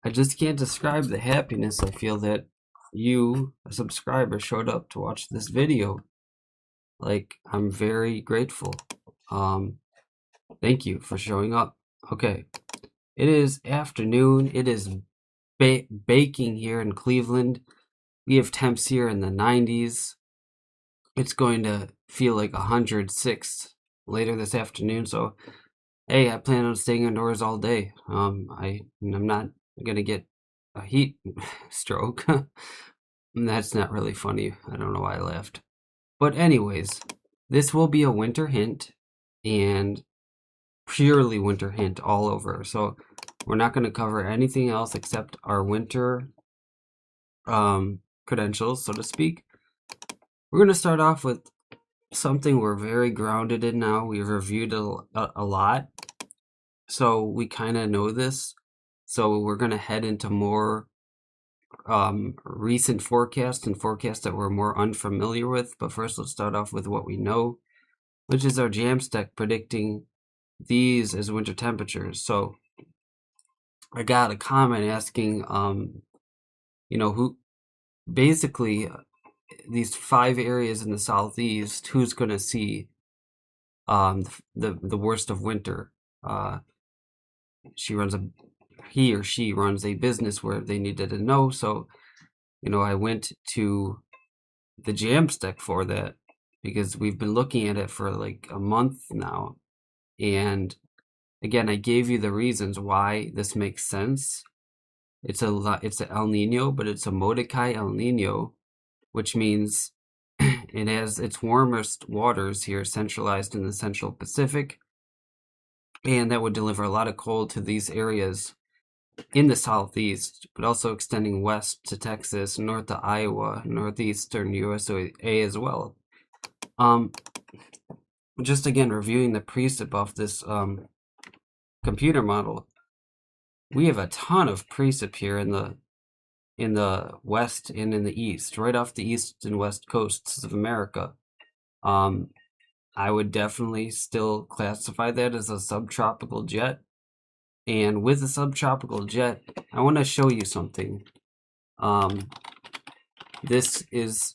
I just can't describe the happiness I feel that you, a subscriber, showed up to watch this video. Like, I'm very grateful. Um, Thank you for showing up. Okay, it is afternoon. It is baking here in Cleveland. We have temps here in the 90s. It's going to feel like 106 later this afternoon. So, hey, I plan on staying indoors all day. I'm not gonna get a heat stroke. That's not really funny. I don't know why I laughed. But anyways, this will be a winter hint and purely winter hint all over. So we're not going to cover anything else except our winter credentials, so to speak. We're going to start off with something we're very grounded in now. We've reviewed a lot, so we kind of know this. So we're going to head into more recent forecasts and forecasts that we're more unfamiliar with. But first, let's start off with what we know, which is our Jamstack predicting these as winter temperatures. So I got a comment asking, who basically these 5 areas in the southeast, who's going to see the worst of winter. He or she runs a business where they needed to know. So, I went to the Jamstack for that because we've been looking at it for like a month now. And again, I gave you the reasons why this makes sense. It's a El Nino, but it's a Mordecai El Nino, which means it has its warmest waters here centralized in the Central Pacific, and that would deliver a lot of cold to these areas in the southeast, but also extending west to Texas, north to Iowa, northeastern USA as well. Just again reviewing the precip of this computer model, we have a ton of precip here in the west and in the east, right off the east and west coasts of America. I would definitely still classify that as a subtropical jet. And with a subtropical jet, I want to show you something. This is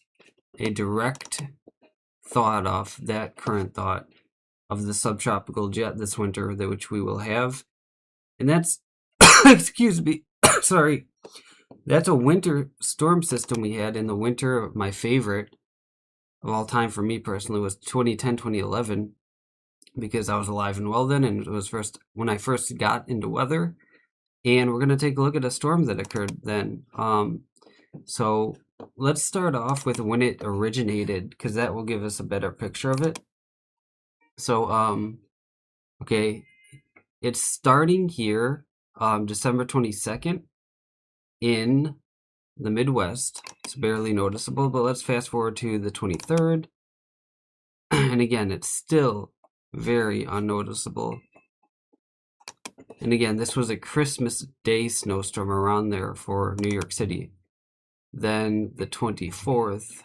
a direct thought of that current thought of the subtropical jet this winter, which we will have. And that's, excuse me, sorry, that's a winter storm system we had in the winter. My favorite of all time for me personally was 2010, 2011, because I was alive and well then, and it was when I first got into weather. And we're going to take a look at a storm that occurred then. So let's start off with when it originated, because that will give us a better picture of it. So, okay, it's starting here, December 22nd in the Midwest. It's barely noticeable, but let's fast forward to the 23rd. And again, it's still very unnoticeable. And again, this was a Christmas Day snowstorm around there for New York City. Then the 24th,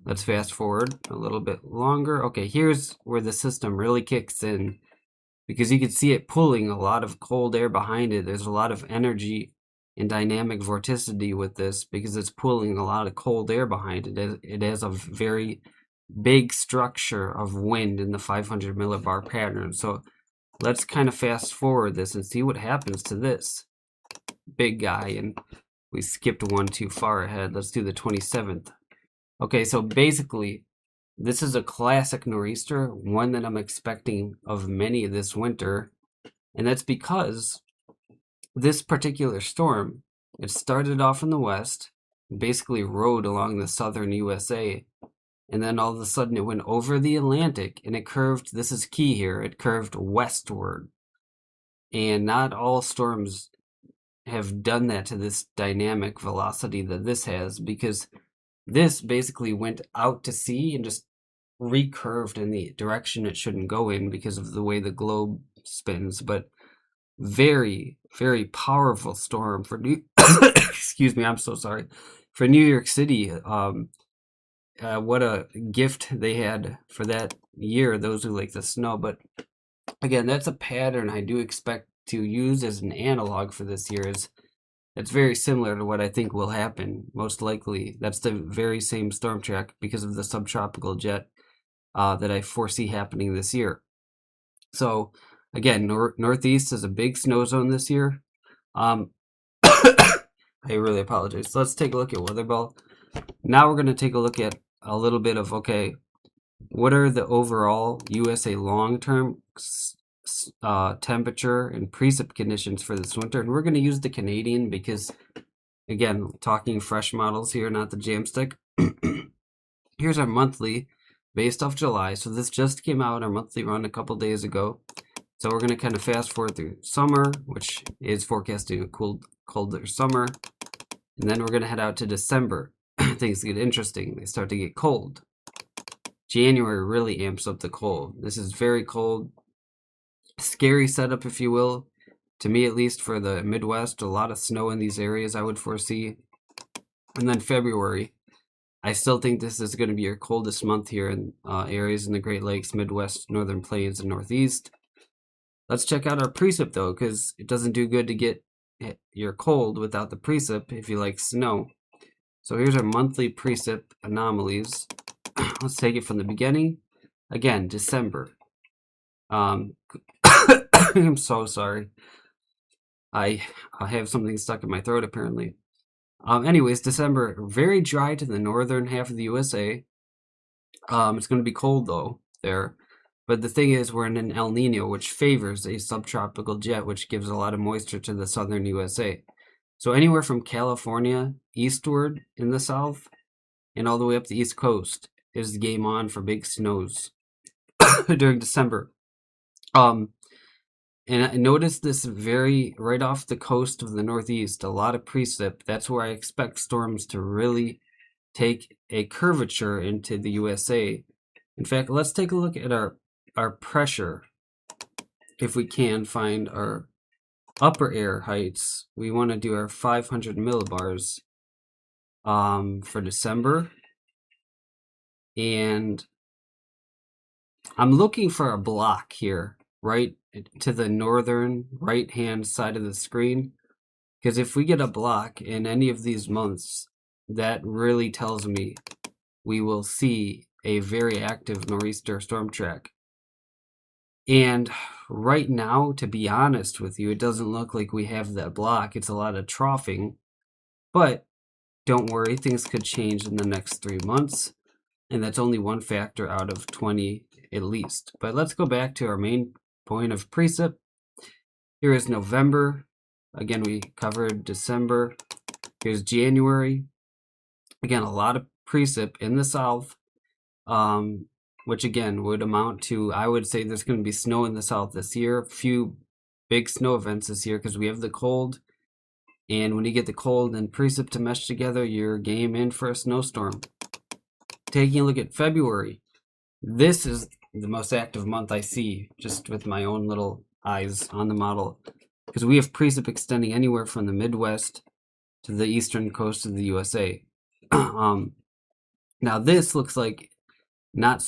let's fast forward a little bit longer. Okay, here's where the system really kicks in, because you can see it pulling a lot of cold air behind it. There's a lot of energy and dynamic vorticity with this because it's pulling a lot of cold air behind it. It has a very big structure of wind in the 500 millibar pattern. So let's kind of fast forward this and see what happens to this big guy. And we skipped one too far ahead. Let's do the 27th. Okay, so basically, this is a classic nor'easter, one that I'm expecting of many this winter. And that's because this particular storm, it started off in the west, basically rode along the southern USA, and then all of a sudden it went over the Atlantic and it curved, this is key here, it curved westward. And not all storms have done that to this dynamic velocity that this has, because this basically went out to sea and just recurved in the direction it shouldn't go in because of the way the globe spins. But very, very powerful storm for excuse me, I'm so sorry, for New York City. What a gift they had for that year, those who like the snow. But again, that's a pattern I do expect to use as an analog for this year is it's very similar to what I think will happen. Most likely, that's the very same storm track because of the subtropical jet that I foresee happening this year. So again, Northeast is a big snow zone this year. I really apologize. So let's take a look at WeatherBell. Now we're going to take a look at a little bit of, okay, what are the overall USA long-term temperature and precip conditions for this winter? And we're going to use the Canadian because, again, talking fresh models here, not the Jamstick. Here's our monthly based off July. So this just came out, our monthly run, a couple days ago. So we're going to kind of fast forward through summer, which is forecasting a colder summer. And then we're going to head out to December. Things get interesting. They start to get cold. January really amps up the cold. This is very cold. Scary setup, if you will. To me, at least, for the Midwest. A lot of snow in these areas I would foresee. And then February. I still think this is going to be your coldest month here in areas in the Great Lakes, Midwest, Northern Plains, and Northeast. Let's check out our precip, though, because it doesn't do good to get your cold without the precip if you like snow. So here's our monthly precip anomalies. Let's take it from the beginning. Again, December. I'm so sorry. I have something stuck in my throat, apparently. Anyways, December, very dry to the northern half of the USA. It's going to be cold, though, there. But the thing is, we're in an El Nino, which favors a subtropical jet, which gives a lot of moisture to the southern USA. So anywhere from California eastward in the south and all the way up the East Coast is the game on for big snows during December. And I noticed this very right off the coast of the Northeast, a lot of precip. That's where I expect storms to really take a curvature into the USA. In fact, let's take a look at our pressure. If we can find our upper air heights, we want to do our 500 millibars for December. And I'm looking for a block here, right to the northern right-hand side of the screen. Because if we get a block in any of these months, that really tells me we will see a very active nor'easter storm track. And right now, to be honest with you, it doesn't look like we have that block. It's a lot of troughing. But don't worry, things could change in the next 3 months. And that's only one factor out of 20 at least. But let's go back to our main point of precip. Here is November. Again, we covered December. Here's January. Again, a lot of precip in the south. Which again would amount to, I would say there's going to be snow in the south this year. A few big snow events this year because we have the cold. And when you get the cold and precip to mesh together, you're game in for a snowstorm. Taking a look at February. This is the most active month I see just with my own little eyes on the model. Because we have precip extending anywhere from the Midwest to the eastern coast of the USA. Now this looks like not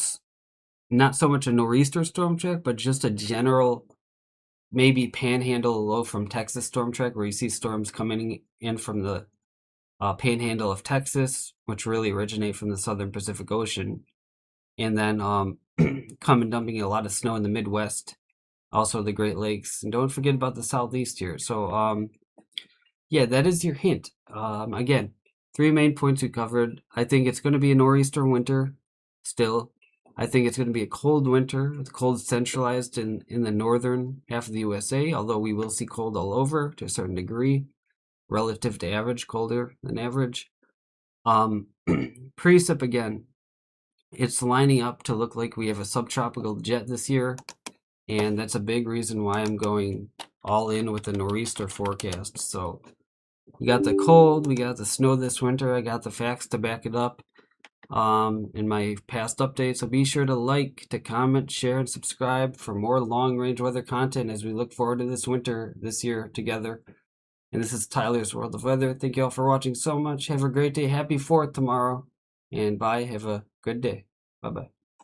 so much a nor'easter storm track, but just a general, maybe panhandle low from Texas storm track, where you see storms coming in from the panhandle of Texas, which really originate from the southern Pacific Ocean, and then come and dumping a lot of snow in the Midwest, also the Great Lakes, and don't forget about the Southeast here. So yeah, that is your hint. Again, 3 main points we covered. I think it's going to be a nor'easter winter still. I think it's going to be a cold winter, with cold centralized in the northern half of the USA, although we will see cold all over to a certain degree, relative to average, colder than average. Precip, again, it's lining up to look like we have a subtropical jet this year, and that's a big reason why I'm going all in with the nor'easter forecast. So we got the cold, we got the snow this winter, I got the facts to back it up in my past updates. So be sure to like, to comment, share, and subscribe for more long-range weather content as we look forward to this winter this year together. And this is Tyler's World of Weather. Thank you all for watching so much. Have a great day. Happy 4th tomorrow. And bye. Have a good day. Bye-bye.